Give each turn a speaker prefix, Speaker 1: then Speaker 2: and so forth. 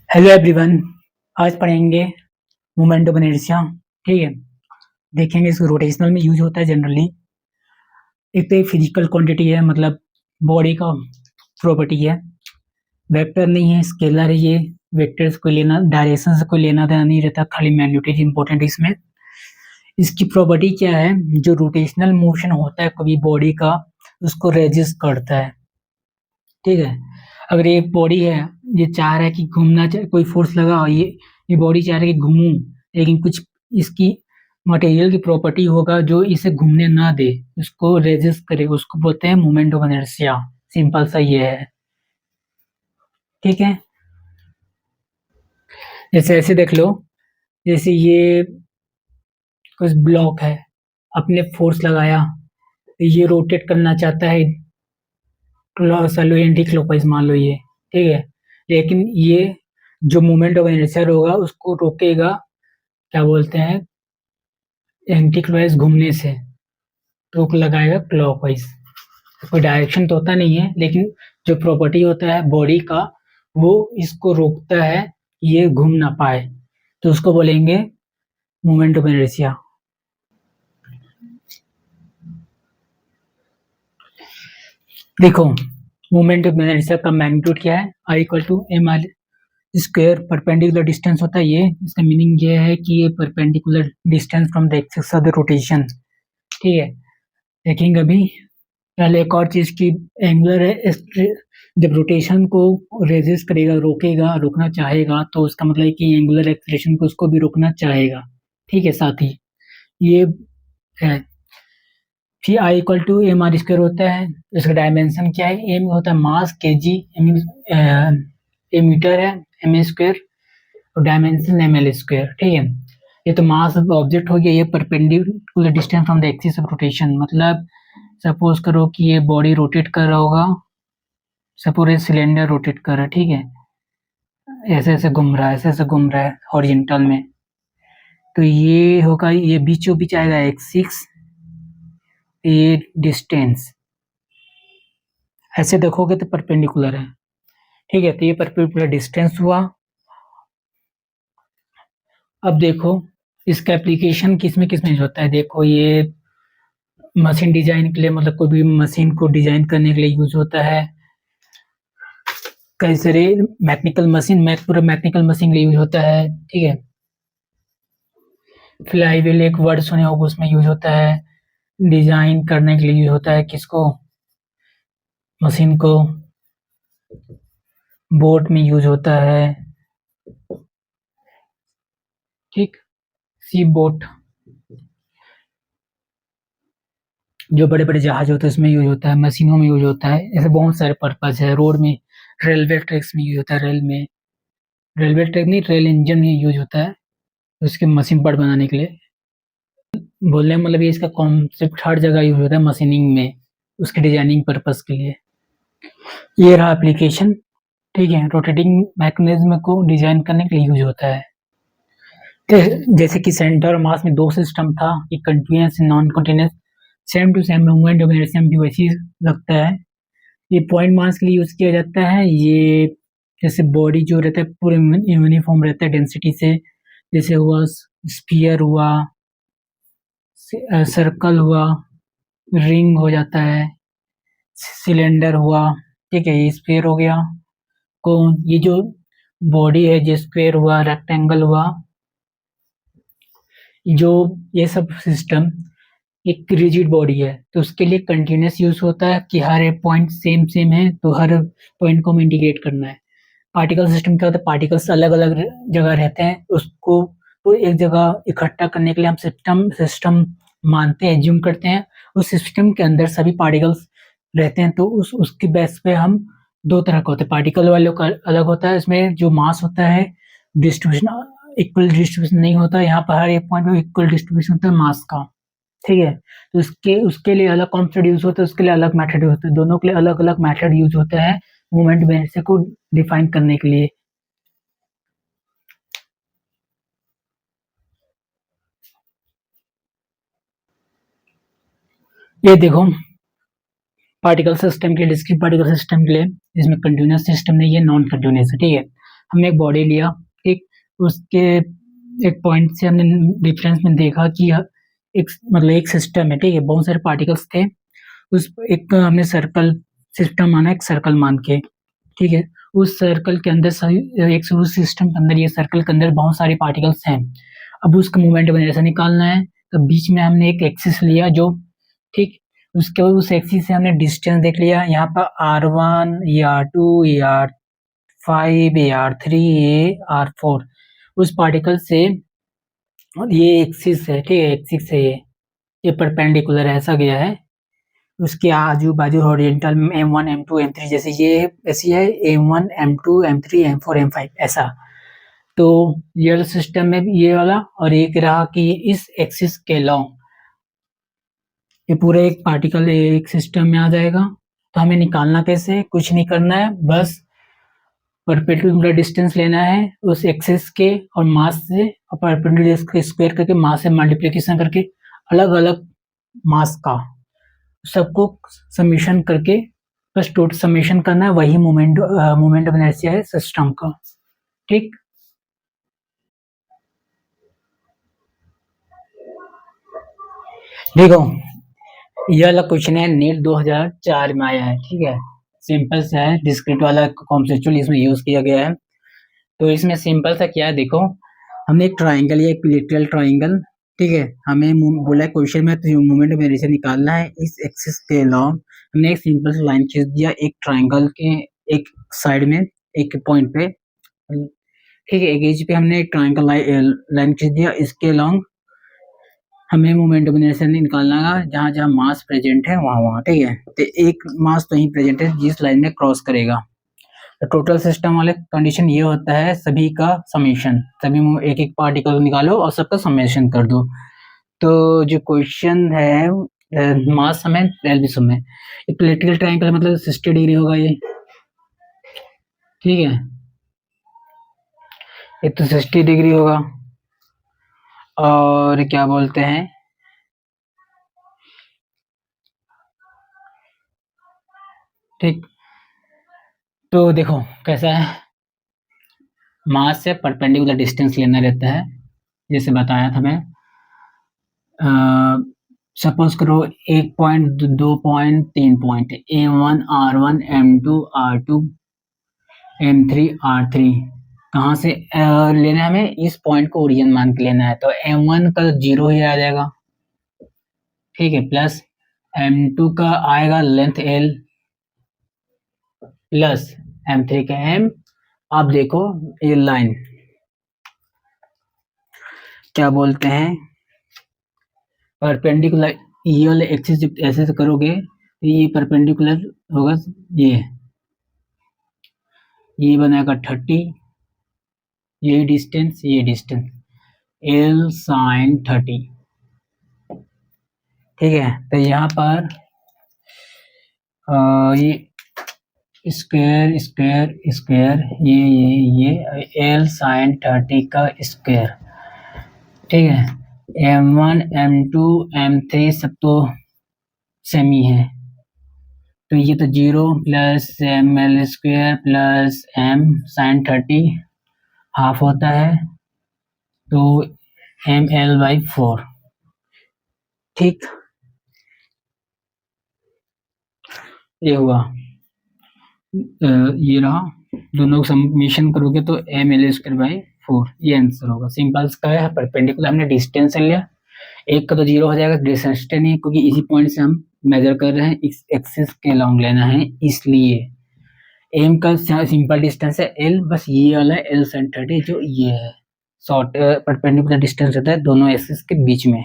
Speaker 1: Hello everyone. आज पढ़ेंगे moment of inertia. ठीक है, देखेंगे इसको रोटेशनल में यूज होता है जनरली। एक तो एक फिजिकल क्वांटिटी है, मतलब बॉडी का प्रॉपर्टी है। वेक्टर नहीं है, स्केलर है ये। वेक्टर्स को लेना, डायरेक्शन से कोई लेना देना नहीं रहता, खाली मैग्नीट्यूड इंपॉर्टेंट है इसमें। इसकी प्रॉपर्टी क्या है? जो रोटेशनल मोशन होता है कभी बॉडी का, उसको रेजिस्ट करता है। ठीक है, अगर ये बॉडी है, ये चाह रहा है कि कोई फोर्स लगा, ये बॉडी चाह रहा है कि घूमूं, लेकिन कुछ इसकी मटेरियल की प्रॉपर्टी होगा जो इसे घूमने ना दे, उसको रेजिस्ट करे, उसको बोलते हैं मोमेंट ऑफ इनर्शिया। सिंपल सा ये है। ठीक है, जैसे ऐसे देख लो, जैसे ये कुछ ब्लॉक है, अपने फोर्स लगाया, ये रोटेट करना चाहता है एंटी क्लॉकवाइज मान लो ये। ठीक है, लेकिन ये जो मोमेंट ऑफ इनर्शिया होगा उसको रोकेगा, क्या बोलते हैं, एंटी क्लॉकवाइज घूमने से रोक लगाएगा क्लॉकवाइज। कोई डायरेक्शन तो होता नहीं है, लेकिन जो प्रॉपर्टी होता है बॉडी का, वो इसको रोकता है ये घूम ना पाए, तो उसको बोलेंगे मोमेंट ऑफ इनर्शिया। देखो, मोमेंट ऑफ इनर्शिया का मैग्नीट्यूड क्या है? I equal to M R square. Perpendicular distance होता है ये, इसका मीनिंग ये है कि ये perpendicular distance from the axis of the rotation. ठीक है, देखेंगे अभी। पहले एक और चीज की, एंगुलर है, जब रोटेशन को रेजिस्ट करेगा, रोकेगा, रोकना चाहेगा, तो उसका मतलब है कि एंगुलर एक्सीलरेशन को उसको भी रोकना चाहेगा। ठीक है, साथ ही ये है। फिर I equal to M R square होता है। इसका डायमेंशन क्या है? एम होता है मास, के जी, ए मीटर है, एम स्क्वायर, और डायमेंशन एम एल स्क्वायर। ठीक है, ये तो मास ऑब्जेक्ट हो गया। ये perpendicular distance from the axis of rotation, मतलब सपोज करो कि ये बॉडी रोटेट कर रहा होगा, सपोज ये सिलेंडर रोटेट कर रहा है। ठीक है, ऐसे ऐसे घूम रहा है, ऐसे ऐसे घूम रहा है हॉरिजॉन्टल में, तो ये होगा, ये बीचों बीच आएगा एक्सिस, ये डिस्टेंस। ऐसे देखोगे तो परपेंडिकुलर है। ठीक है, तो ये परपेंडिकुलर डिस्टेंस हुआ। अब देखो, इसका एप्लीकेशन किस में यूज होता है। देखो, ये मशीन डिजाइन के लिए, मतलब कोई भी मशीन को डिजाइन करने के लिए यूज होता है। कई सारे मैकेनिकल मशीन, पूरा मैकेनिकल मशीन के लिए यूज होता है। ठीक है, फ्लाई व्हील एक वर्ड सुने होगा, उसमें यूज होता है। डिजाइन करने के लिए यूज होता है किसको? मशीन को। बोट में यूज होता है। ठीक, सी बोट, जो बड़े बड़े जहाज होते हैं उसमें यूज होता है, मशीनों में यूज होता है। ऐसे बहुत सारे पर्पज है। रोड में, रेलवे ट्रैक्स में यूज होता है, रेल में, रेलवे ट्रैक नहीं, रेल इंजन में यूज होता है उसके मशीन पार्ट बनाने के लिए। बोलने का मतलब ये, इसका कॉन्सेप्ट हर जगह यूज होता है मशीनिंग में, उसके डिजाइनिंग पर्पज के लिए। ये रहा एप्लीकेशन। ठीक है, रोटेटिंग मैकेनिज्म को डिजाइन करने के लिए यूज होता है। जैसे कि सेंटर और मास में दो सिस्टम था, एक continuous non continuous, same to same movement of inertia भी वैसे ही लगता है। ये पॉइंट मास के लिए यूज किया जाता है। ये जैसे बॉडी जो रहता है पूरे यूनिफॉर्म रहता है डेंसिटी से, जैसे हुआ स्फीयर हुआ, सर्कल हुआ, रिंग हो जाता है, सिलेंडर हुआ। ठीक है, ये स्फीयर हो गया। कोन, ये जो बॉडी है, जो स्क्वायर हुआ, रेक्टेंगल हुआ, जो ये सब सिस्टम एक रिजिड बॉडी है, तो उसके लिए कंटिन्यूस यूज होता है कि हर एक पॉइंट सेम सेम है, तो हर पॉइंट को हमें इंटीग्रेट करना है। पार्टिकल सिस्टम क्या होता है? पार्टिकल्स अलग अलग जगह रहते हैं, उसको तो एक जगह इकट्ठा करने के लिए हम सिस्टम सिस्टम मानते हैं, एज्यूम करते हैं। उस सिस्टम के अंदर सभी पार्टिकल्स रहते हैं, तो उसके बेस पे हम दो तरह का होते हैं। पार्टिकल वालों का अलग होता है, इसमें जो मास होता है, डिस्ट्रीब्यूशन इक्वल डिस्ट्रीब्यूशन नहीं होता। यहाँ पर हर एक पॉइंट पे इक्वल डिस्ट्रीब्यूशन होता है मास का। ठीक है, तो उसके उसके लिए अलग कॉन्सेप्ट यूज होता है, उसके लिए अलग मेथड यूज होता है, दोनों के लिए अलग अलग मेथड यूज होता है मूवमेंट वेलोसिटी को डिफाइन करने के लिए। ये देखो, पार्टिकल सिस्टम के लिए, डिस्क्रीट पार्टिकल सिस्टम के लिए, इसमें कंटिन्यूअस सिस्टम नहीं है, नॉन कंटिन्यूअस है। ठीक है, हमने एक बॉडी लिया, ठीक, उसके एक पॉइंट से हमने डिफरेंस में देखा कि एक मतलब एक सिस्टम है, ठीक है, बहुत सारे पार्टिकल्स थे, उस एक हमने सर्कल सिस्टम माना, एक सर्कल मान के, ठीक है, उस सर्कल के अंदर एक उस सिस्टम के अंदर, ये सर्कल के अंदर बहुत सारे पार्टिकल्स हैं। अब उसका मोमेंट ऐसा निकालना है, तो बीच में हमने एक एक्सिस लिया जो, ठीक, उसके बाद उस एक्सिस से हमने डिस्टेंस देख लिया, यहाँ पर R1, ये R2, ये R5, ये R3, ये R4, उस पार्टिकल से, और ये एक्सिस है, ठीक है, एक्सिस है, ये परपेंडिकुलर ऐसा गया है, उसके आजू बाजू हॉरिजॉन्टल में M1, M2, M3 जैसे ये ऐसी है, M1, M2, M3, M4, M5 ऐसा। तो ये वाला सिस्टम में भी ये वाला, और एक रहा कि इस एक्सिस के लॉन्ग ये पूरा एक पार्टिकल एक सिस्टम में आ जाएगा। तो हमें निकालना कैसे, कुछ नहीं करना है, बस परपेंडिकुलर डिस्टेंस लेना है उस एक्सिस के और मास से, और परपेंडिकुलर स्क्वायर करके मास से मल्टीप्लिकेशन करके अलग अलग मास का सबको समेशन करके बस टोटल समेशन करना है, वही मोमेंट ऑफ इनर्शिया है सिस्टम का, ठीक। देखो ये वाला क्वेश्चन है, नीट 2004 में आया है, ठीक है, सिंपल सा है, डिस्क्रीट वाला कॉन्सेप्चुअल इसमें यूज किया गया है। तो इसमें सिंपल सा क्या है, देखो हमने एक ट्राइंगल या इक्विलेटरल ट्राइंगल, ठीक है, हमें बोला है क्वेश्चन में तो मोमेंट ऑफ इनर्शिया निकालना है इस एक्सिस के अलोंग। हमने एक सिंपल सा लाइन खींच दिया एक ट्राइंगल के एक साइड में, एक पॉइंट पे, ठीक है, एक एज पे हमने एक ट्राइंगल लाइन खींच दिया, इसके अलोंग हमें मोमेंट ऑफ इनर्शिया निकालना है जहाँ जहाँ मास प्रेजेंट है वहाँ वहाँ, ठीक है, तो एक मास तो ही प्रेजेंट है जिस लाइन में क्रॉस करेगा। तो टोटल सिस्टम वाले कंडीशन ये होता है सभी का समेशन, सभी एक एक पार्टिकल निकालो और सबका समेशन कर दो। तो जो क्वेश्चन है मास समय एल बी समय, इक्विलेटरल ट्रायंगल मतलब 60 डिग्री होगा ये, ठीक है, ये तो 60 डिग्री होगा, और क्या बोलते हैं, ठीक। तो देखो कैसा है, मास से परपेंडिकुलर डिस्टेंस लेना रहता है, जैसे बताया था मैं। सपोज करो 1 point, 2 point, 3 point, M1, R1, M2, R2, M3, R3, कहाँ से लेना है हमें, इस पॉइंट को ओरिजिन मान के लेना है, तो M1 का 0 ही आ जाएगा, ठीक है, प्लस M2 का आएगा लेंथ L, प्लस M3 का M। आप देखो ये लाइन क्या बोलते हैं, परपेंडिकुलर, ये वाले एक्सिस ऐसे से करोगे ये परपेंडिकुलर होगा, ये बनेगा 30, ये डिस्टेंस L sin 30, ठीक है। तो यहाँ पर ये स्क्वायर स्क्वायर स्क्वायर, ये L sin 30 का स्क्वायर, ठीक है, M1, M2, M3 सब तो सेमी है, तो ये तो 0 plus ML square plus M sin 30 half होता है, तो ML/4, ठीक, ये हुआ, ये रहा, दोनों को समेशन करोगे तो ML/4, ये आंसर होगा। सिंपल का है, परपेंडिकुलर हमने डिस्टेंस लिया, एक का तो 0 हो जाएगा, डिस्टेंस नहीं, क्योंकि इसी पॉइंट से हम मेजर कर रहे हैं, इस एक्सिस के लॉन्ग लेना है, इसलिए एम का सिंपल डिस्टेंस है L, बस ये वाला L sin 30 जो ये है, शॉर्ट परपेंडिकुलर डिस्टेंस रहता है दोनों एक्सिस के बीच में।